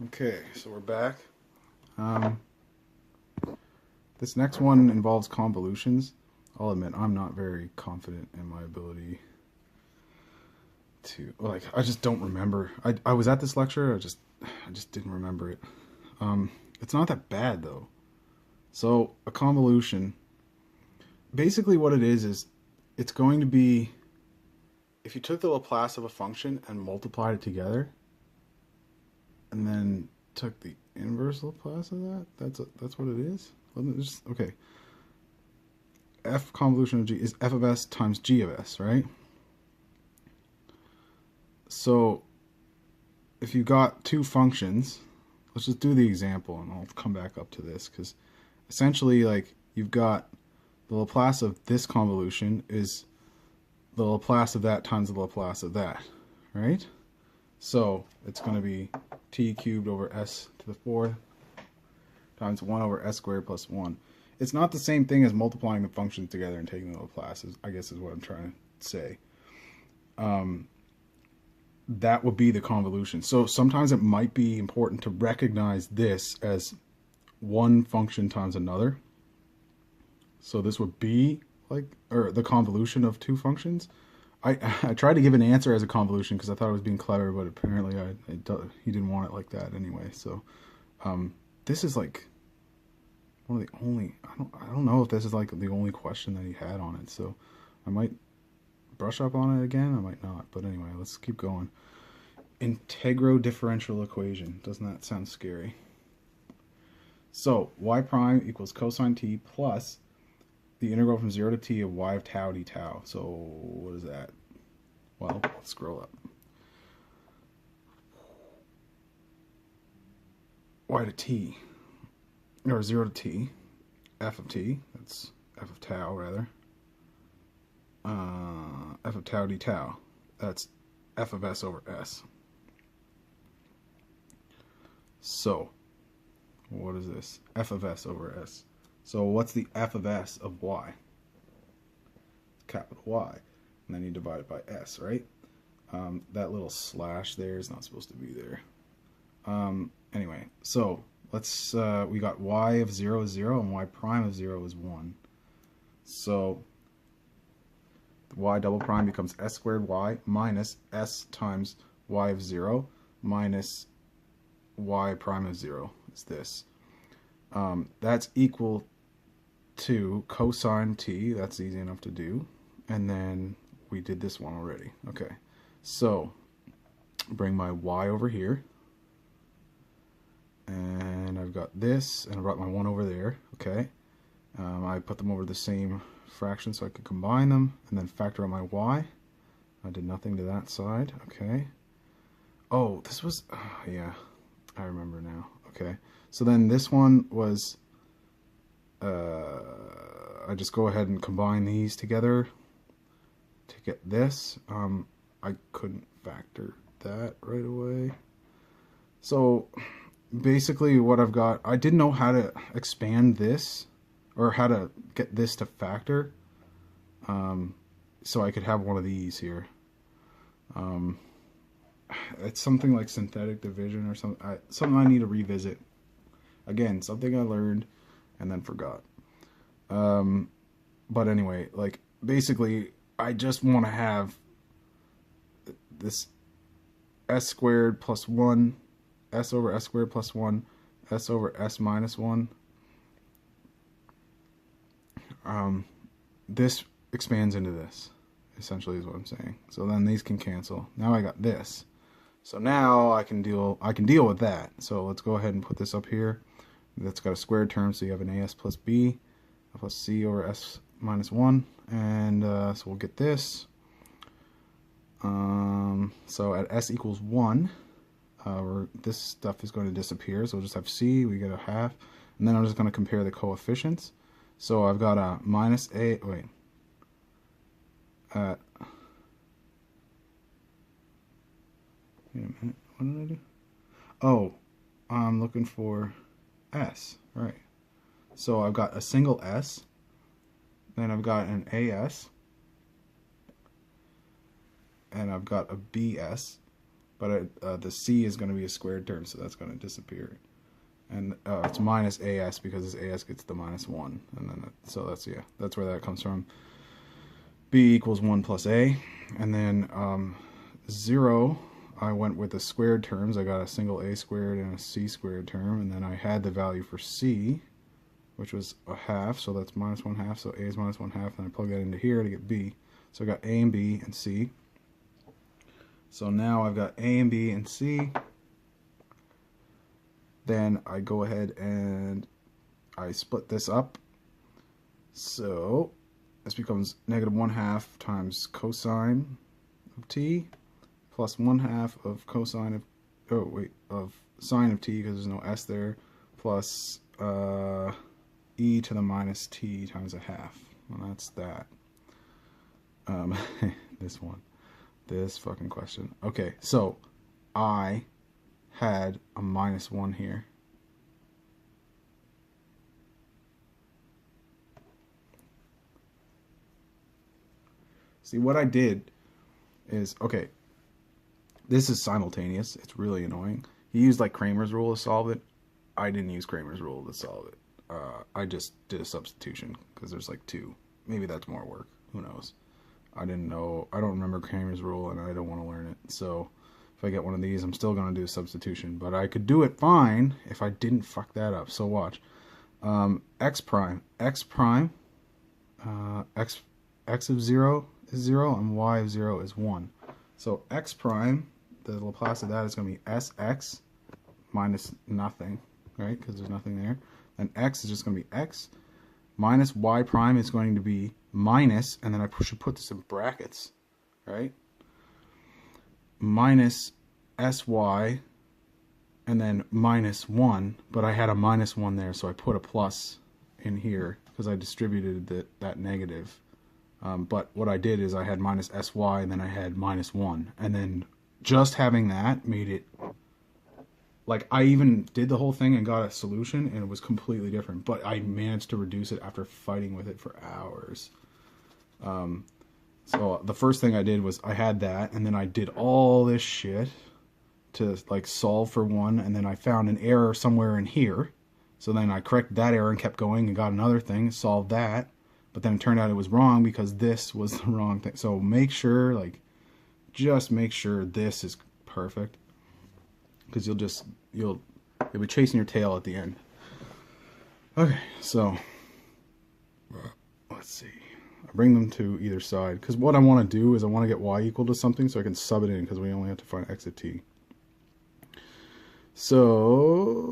Okay, so we're back. Um, this next one involves convolutions. I'll admit I'm not very confident in my ability to I just don't remember. I was at this lecture. I just didn't remember it. It's not that bad though. So a convolution, basically what it is it's going to be if you took the Laplace of a function and multiplied it together, and then took the inverse Laplace of that. That's what it is. Okay. F convolution of g is f of s times g of s, right? So if you got two functions, let's just do the example, and I'll come back up to this because essentially, like, you've got the Laplace of this convolution is the Laplace of that times the Laplace of that, right? So it's going to be t cubed over s to the fourth times 1 over s squared plus 1. It's not the same thing as multiplying the functions together and taking the Laplaces, I guess is what I'm trying to say. That would be the convolution. So sometimes it might be important to recognize this as one function times another. So this would be or the convolution of two functions. I tried to give an answer as a convolution because I thought I was being clever, but apparently he didn't want it like that anyway. So this is like one of the only, I don't know if this is like the only question that he had on it. So I might brush up on it again. I might not. But anyway, let's keep going. Integral differential equation. Doesn't that sound scary? So y prime equals cosine t plus the integral from 0 to t of y of tau d tau. So what is that? Well, let's scroll up. Y to t, or 0 to t, f of t, that's f of tau rather. F of tau d tau, that's f of s over s. So, what is this? F of s over s. So what's the f of s of y? Capital Y. And then you divide it by s, right? That little slash there is not supposed to be there. Anyway, so let's, we got y of 0 is 0 and y prime of 0 is 1. So y double prime becomes s squared y minus s times y of 0 minus y prime of 0 is this. That's equal to cosine t. That's easy enough to do. And then we did this one already. Okay, so bring my y over here. And I've got this, and I brought my 1 over there. Okay, I put them over the same fraction so I could combine them, and then factor out my y. I did nothing to that side. Okay. Oh, this was, yeah, I remember now. Okay, so then this one was, I just go ahead and combine these together to get this. I couldn't factor that right away. So basically what I've got, I didn't know how to expand this or how to get this to factor. So I could have one of these here. It's something like synthetic division or something. Something I need to revisit. Again, something I learned and then forgot. But anyway, like, basically, I just want to have this s squared plus 1, s over s squared plus 1, s over s minus 1. This expands into this, essentially, is what I'm saying. So then these can cancel. Now I got this. So now I can deal with that. So let's go ahead and put this up here. That's got a squared term, so you have an as plus b plus c over s minus 1. And so we'll get this. So at s equals 1, this stuff is going to disappear. So we'll just have c, we get a half. And then I'm just going to compare the coefficients. So I've got a minus a, wait. Wait a minute, what did I do? Oh, I'm looking for s, right. So I've got a single s, then I've got an as, and I've got a bs, but the c is going to be a squared term, so that's going to disappear. And it's minus as because this as gets the -1, and then so that's where that comes from. B equals 1 plus a, and then 0. I went with the squared terms. I got a single a squared and a c squared term, and then I had the value for c, which was a half, so that's -1/2, so a is -1/2, and I plug that into here to get b. So I got a and b and c. So now I've got a and b and c. Then I go ahead and I split this up. So this becomes -1/2 times cosine of t plus 1/2 of cosine of, of sine of t, because there's no s there, plus e to the minus t times a half. And that's that. This fucking question. Okay, so I had a -1 here. See, what I did is, okay, this is simultaneous. It's really annoying. He used like Cramer's rule to solve it. I didn't use Cramer's rule to solve it. I just did a substitution because there's like 2. Maybe that's more work. Who knows? I didn't know. I don't remember Cramer's rule, and I don't want to learn it. So if I get one of these, I'm still going to do a substitution. But I could do it fine if I didn't fuck that up. So watch. X prime, x of 0 is 0, and y of 0 is 1. So x prime, the Laplace of that is going to be sx minus nothing, right? Because there's nothing there. Then x is just going to be x minus y prime is going to be minus, and then I should put this in brackets, right? Minus sy, and then -1, but I had a -1 there, so I put a plus in here because I distributed that negative. But what I did is I had minus sy, and then I had -1, and then just having that made it, like, I even did the whole thing and got a solution, and it was completely different, but I managed to reduce it after fighting with it for hours. So the first thing I did was I had that, and then I did all this shit to like solve for 1, and then I found an error somewhere in here, so then I corrected that error and kept going and got another thing, solved that, but then it turned out it was wrong because this was the wrong thing. So make sure, like, just make sure this is perfect, because you'll be chasing your tail at the end. Okay, so let's see. I bring them to either side, because what I want to do is I want to get y equal to something so I can sub it in, because we only have to find x at t. So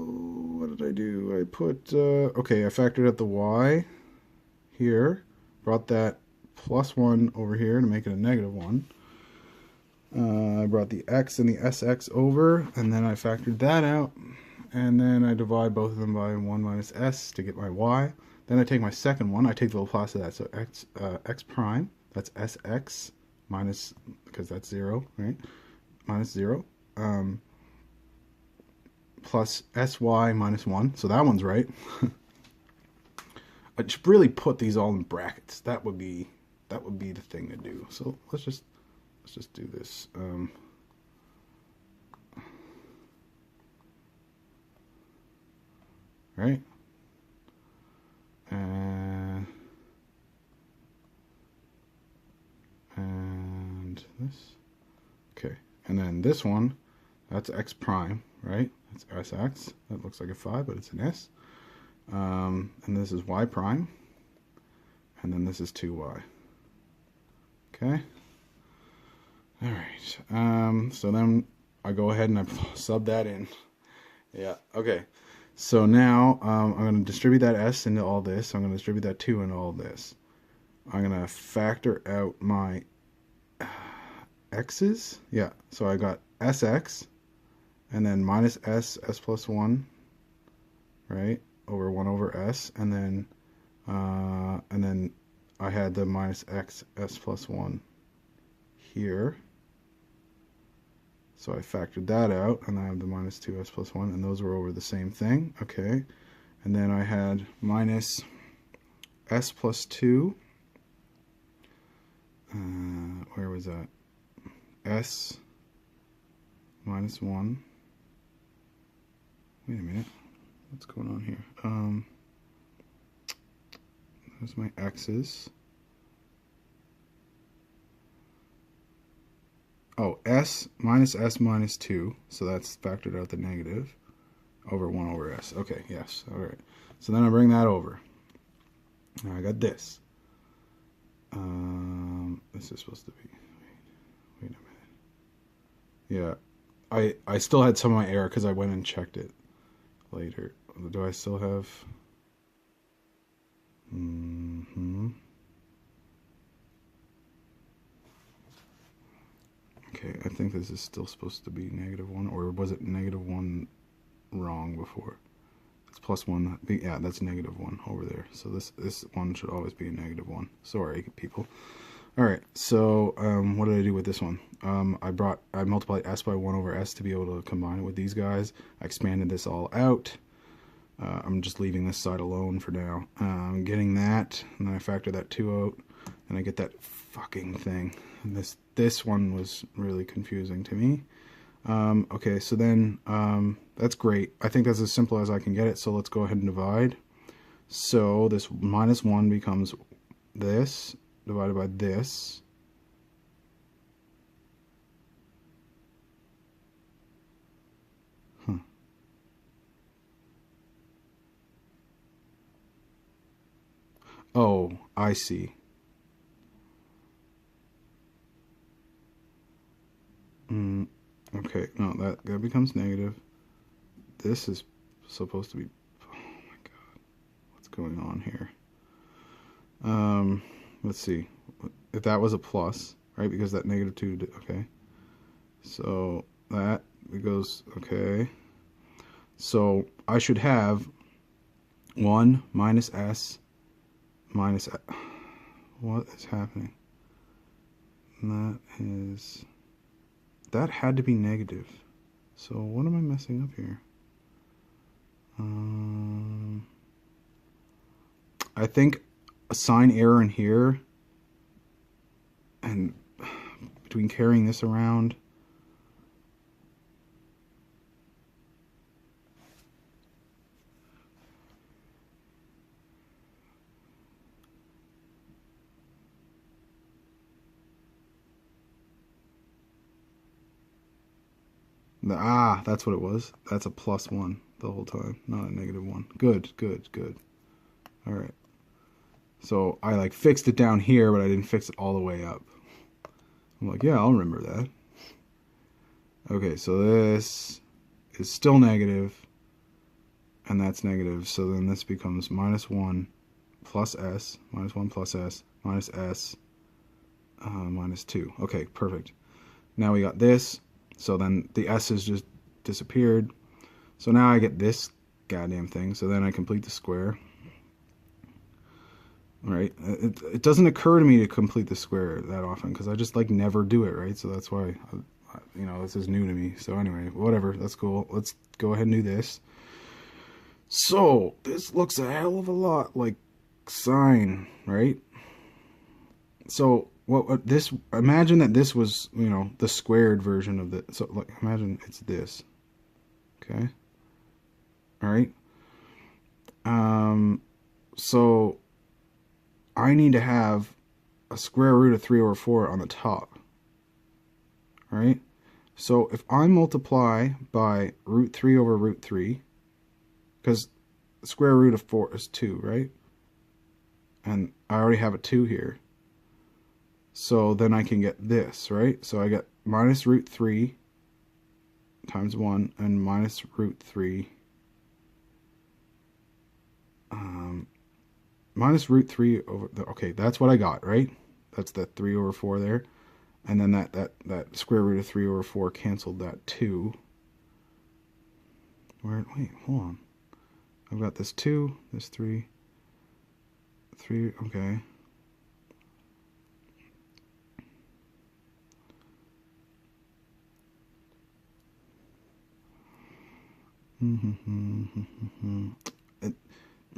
what did I do? I put okay, I factored out the y here, brought that +1 over here to make it a -1. I brought the x and the sx over, and then I factored that out, and then I divide both of them by 1 minus s to get my y. Then I take my second one, I take the Laplace of that, so x prime, that's sx minus, because that's 0, right, minus 0, plus sy minus 1, so that one's right. I should really put these all in brackets. That would be the thing to do. So let's just do this. Right? And this. Okay. And then this one, that's x prime, right? That's sx. That looks like a 5, but it's an s. And this is y prime. And then this is 2y. Okay? Alright. So then I go ahead and I sub that in. Yeah, okay. So now I'm going to distribute that s into all this. I'm going to distribute that 2 into all this. I'm going to factor out my x's. Yeah, so I got sx, and then minus s plus 1, right, over 1 over s, and then I had the minus x s plus 1 here. So I factored that out, and I have the minus 2s plus 1, and those were over the same thing. Okay, and then I had minus s plus 2. Where was that? S minus 1. Wait a minute. What's going on here? There's my x's. Oh, s minus 2. So that's factored out the negative over 1 over s. Okay, yes. All right. So then I bring that over. Now I got this. This is supposed to be... Wait a minute. Yeah. I still had some of my error because I went and checked it later. Do I still have... Okay, I think this is still supposed to be negative 1, or was it negative 1 wrong before? It's plus 1. Yeah, that's negative 1 over there. So this one should always be a negative 1. Sorry, people. All right, so what did I do with this one? I multiplied s by 1 over s to be able to combine it with these guys. I expanded this all out. I'm just leaving this side alone for now. I'm getting that, and then I factor that 2 out, and I get that fucking thing. And this one was really confusing to me. Okay, so then that's great. I think that's as simple as I can get it, so let's go ahead and divide. So this minus 1 becomes this divided by this. Oh, I see. Okay, no, that becomes negative. This is supposed to be... Oh my god. What's going on here? Let's see. If that was a plus, right? Because that negative 2... Okay. So that it goes... Okay. So I should have 1 minus s minus... What is happening? And that is... That had to be negative. So what am I messing up here? I think a sign error in here, and between carrying this around, that's what it was. That's a plus 1 the whole time, not a negative 1. Good. All right. So I like fixed it down here, but I didn't fix it all the way up. I'm like, yeah, I'll remember that. Okay, so this is still negative, and that's negative. So then this becomes minus 1 plus s, minus 1 plus s, minus s, minus 2. Okay, perfect. Now we got this. So then the s's just disappeared. So now I get this goddamn thing. So then I complete the square. Right? It doesn't occur to me to complete the square that often because I just like never do it, right? So that's why, this is new to me. So anyway, whatever. That's cool. Let's go ahead and do this. So this looks a hell of a lot like sine, right? So what this, imagine that this was, the squared version of the, so like imagine it's this. Okay. All right. So I need to have a square root of 3 over 4 on the top. All right. So if I multiply by root 3 over root 3, because the square root of 4 is 2, right? And I already have a 2 here. So then I can get this, right? So I get minus root 3 times 1 and minus root 3. Minus root 3 over... Okay, that's what I got, right? That's the 3 over 4 there. And then that square root of 3 over 4 canceled that 2. Wait, hold on. I've got this 2, this 3. 3, okay.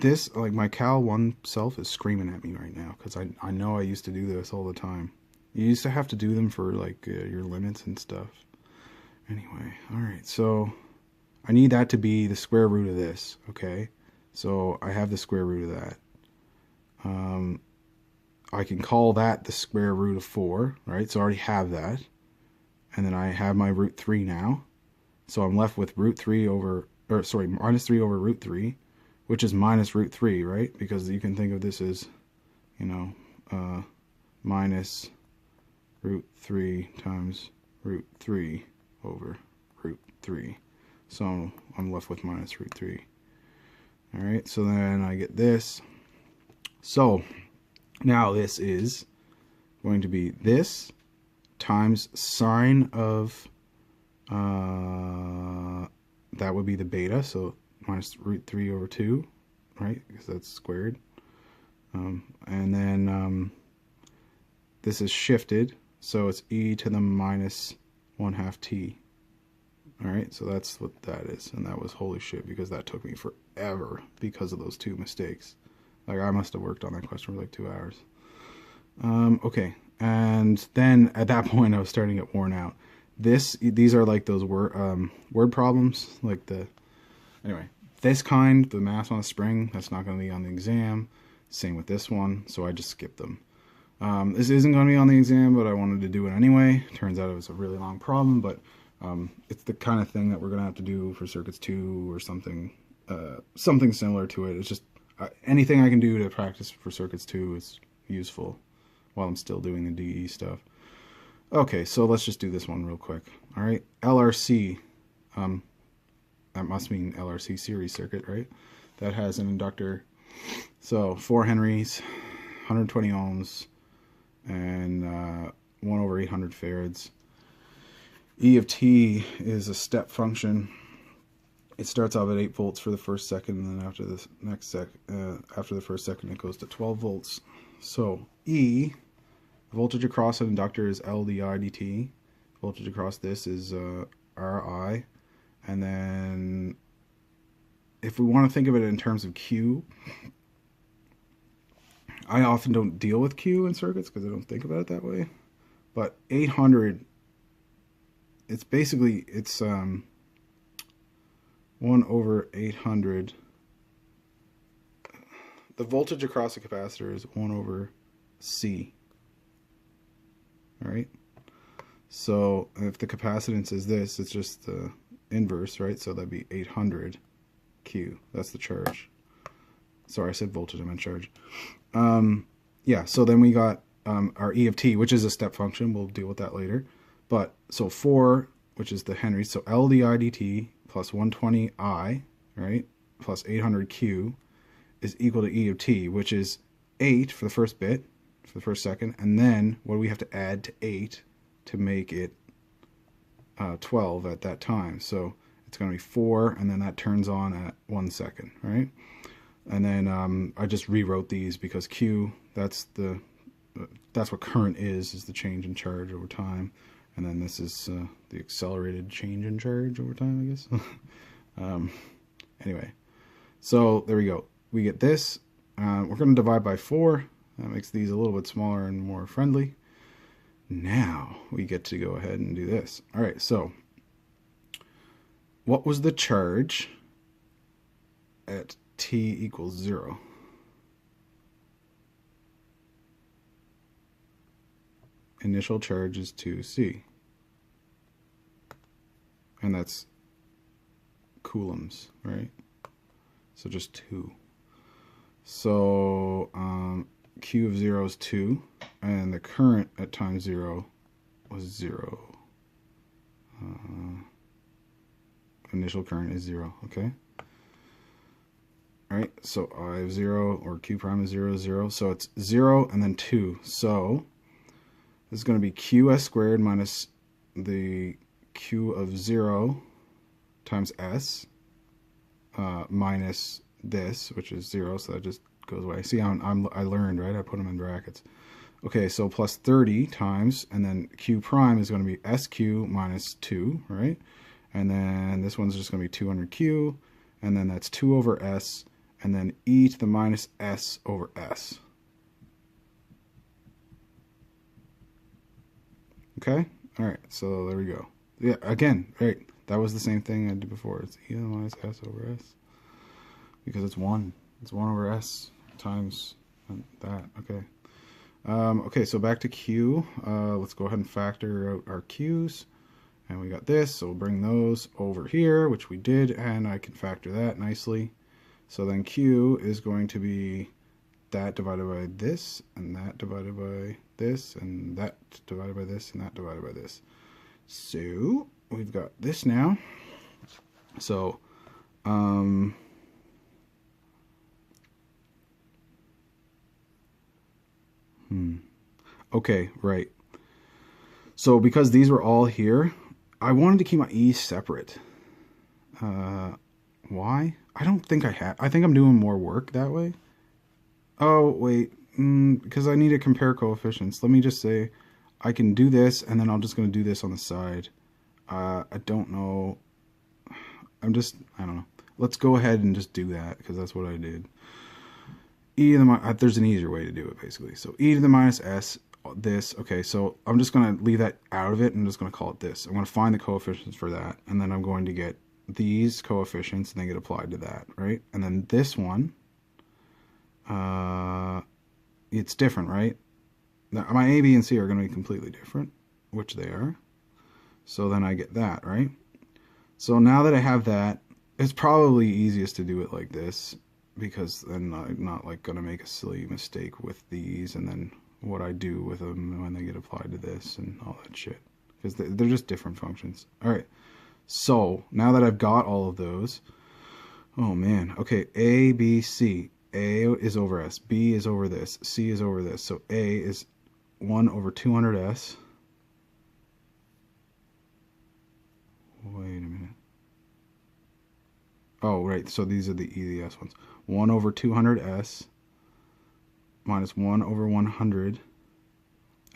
This, like, my Cal 1 self is screaming at me right now because I know I used to do this all the time. You used to have to do them for, like, your limits and stuff. Anyway, all right, so I need that to be the square root of this, okay? So I have the square root of that. I can call that the square root of 4, right? So I already have that. And then I have my root 3 now. So I'm left with root 3 over, or sorry, minus 3 over root 3, which is minus root 3, right? Because you can think of this as, you know, minus root 3 times root 3 over root 3. So I'm left with minus root 3. All right, so then I get this. So now this is going to be this times sine of, that would be the beta, so minus root 3 over 2, right, because that's squared. And then this is shifted, so it's e to the minus 1/2 t. All right, so that's what that is, and that was holy shit, because that took me forever because of those two mistakes. Like, I must have worked on that question for like 2 hours. Okay, and then at that point I was starting to get worn out. These are like those word problems, like anyway, this kind, the math on a spring, that's not going to be on the exam. Same with this one, so I just skipped them. This isn't going to be on the exam, but I wanted to do it anyway. Turns out it was a really long problem, but it's the kind of thing that we're going to have to do for Circuits 2 or something, something similar to it. It's just anything I can do to practice for Circuits 2 is useful while I'm still doing the DE stuff. Okay, so let's just do this one real quick. All right, LRC, that must mean LRC series circuit, right? That has an inductor, so 4 Henrys, 120 ohms, and 1 over 800 farads. E of t is a step function. It starts off at 8 volts for the first second, and then after the first second, it goes to 12 volts. So E, voltage across an inductor is L di dt. Voltage across this is Ri. And then if we want to think of it in terms of Q, I often don't deal with Q in circuits because I don't think about it that way. But 800, it's basically, it's 1 over 800. The voltage across the capacitor is 1 over C. All right? So if the capacitance is this, it's just the inverse, right? So that'd be 800 Q. That's the charge. Sorry, I said voltage, I meant charge. Yeah, so then we got our E of t, which is a step function. We'll deal with that later. But so 4, which is the Henry, so L di dt plus 120 I, right, plus 800 Q is equal to E of t, which is 8 for the first bit, for the first second, and then what do we have to add to 8 to make it 12 at that time? So it's going to be 4, and then that turns on at 1 second, right? And then I just rewrote these because Q, that's what current is the change in charge over time. And then this is the accelerated change in charge over time, I guess. Anyway, so there we go. We get this. We're going to divide by 4. That makes these a little bit smaller and more friendly. Now we get to go ahead and do this. All right, so what was the charge at t equals 0? Initial charge is 2C. And that's coulombs, right? So just 2. So Q of 0 is 2, and the current at time 0 was 0. Initial current is 0, okay? All right, so I have 0, or Q prime is 0, 0. So it's 0 and then 2. So this is going to be Qs squared minus the Q of 0 times S minus this, which is 0, so that just goes away. See, I learned, right? I put them in brackets. Okay, so plus 30 times, and then Q prime is going to be SQ minus 2, right? And then this one's just going to be 200Q, and then that's 2 over S, and then e to the minus S over S. Okay? All right, so there we go. Yeah, again, right. That was the same thing I did before. It's e to the minus s over s. Because it's 1. It's 1 over s times that. Okay. Okay, so back to q. Let's go ahead and factor out our q's. And we got this, so we'll bring those over here, which we did, and I can factor that nicely. So then q is going to be that divided by this, and that divided by this, and that divided by this, and that divided by this. So we've got this now. So okay, right. So because these were all here, I wanted to keep my e's separate. Why? I don't think I have. I think I'm doing more work that way. Oh, wait. Because I need to compare coefficients. Let me just say I can do this, and then I'm just going to do this on the side. I don't know. I don't know. Let's go ahead and just do that, because that's what I did. E to the there's an easier way to do it, basically. So e to the minus s, this. Okay, so I'm just going to leave that out of it, and I'm just going to call it this. I'm going to find the coefficients for that, and then I'm going to get these coefficients, and they get applied to that, right? And then this one, it's different, right? Now, my a, b, and c are going to be completely different, which they are. So then I get that, right? So now that I have that, it's probably easiest to do it like this, because then I'm not like going to make a silly mistake with these, and then what I do with them when they get applied to this and all that shit, because they're just different functions. All right, so now that I've got all of those, oh man, okay, a, b, c. A is over s, b is over this, c is over this. So a is 1 over 200s. Wait a minute. Oh, right, so these are the e to the s ones. 1 over 200s minus 1 over 100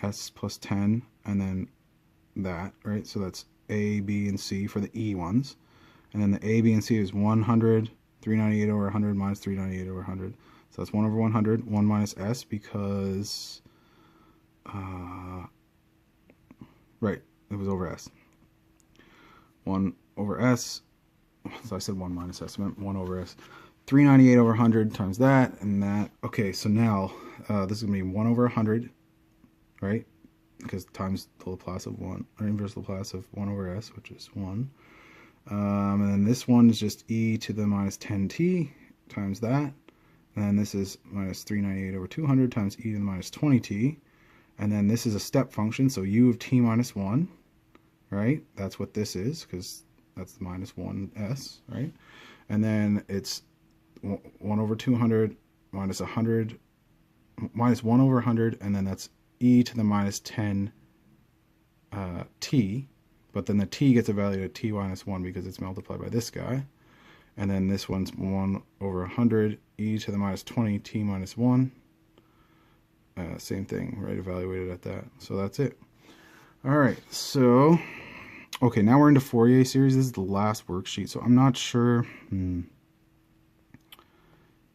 s plus 10, and then that, right? So that's a, b, and c for the e ones. And then the a, b, and c is 100, 398 over 100 minus 398 over 100. So that's 1 over 100, 1 minus s, because, right, it was over s. 1 over s, so I said 1 minus s, I meant 1 over s. 398 over 100 times that, and that. Okay, so now this is going to be 1 over 100, right? Because times the Laplace of 1, or inverse Laplace of 1 over s, which is 1. And then this one is just e to the minus 10t times that. And then this is minus 398 over 200 times e to the minus 20t. And then this is a step function, so u of t minus 1, right? That's what this is, because that's the minus 1s, right? And then it's 1 over 200 minus 100, minus 1 over 100, and then that's e to the minus 10 t. But then the t gets evaluated at t minus 1 because it's multiplied by this guy. And then this one's 1 over 100, e to the minus 20, t minus 1. Same thing, right? Evaluated at that. So that's it. All right, so, okay, now we're into Fourier series. This is the last worksheet, so I'm not sure.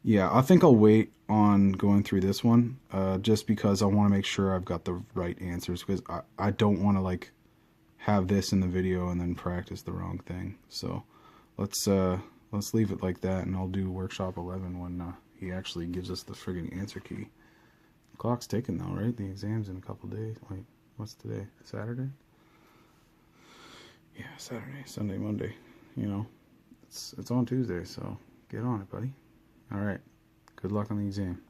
Yeah, I think I'll wait on going through this one, just because I want to make sure I've got the right answers, because I don't want to, like, have this in the video and then practice the wrong thing. So let's leave it like that, and I'll do workshop 11 when he actually gives us the friggin' answer key. The clock's ticking though, right? The exam's in a couple days. Wait, what's today? Saturday? Yeah, Saturday, Sunday, Monday. You know, it's on Tuesday, so get on it, buddy. All right. Good luck on the exam.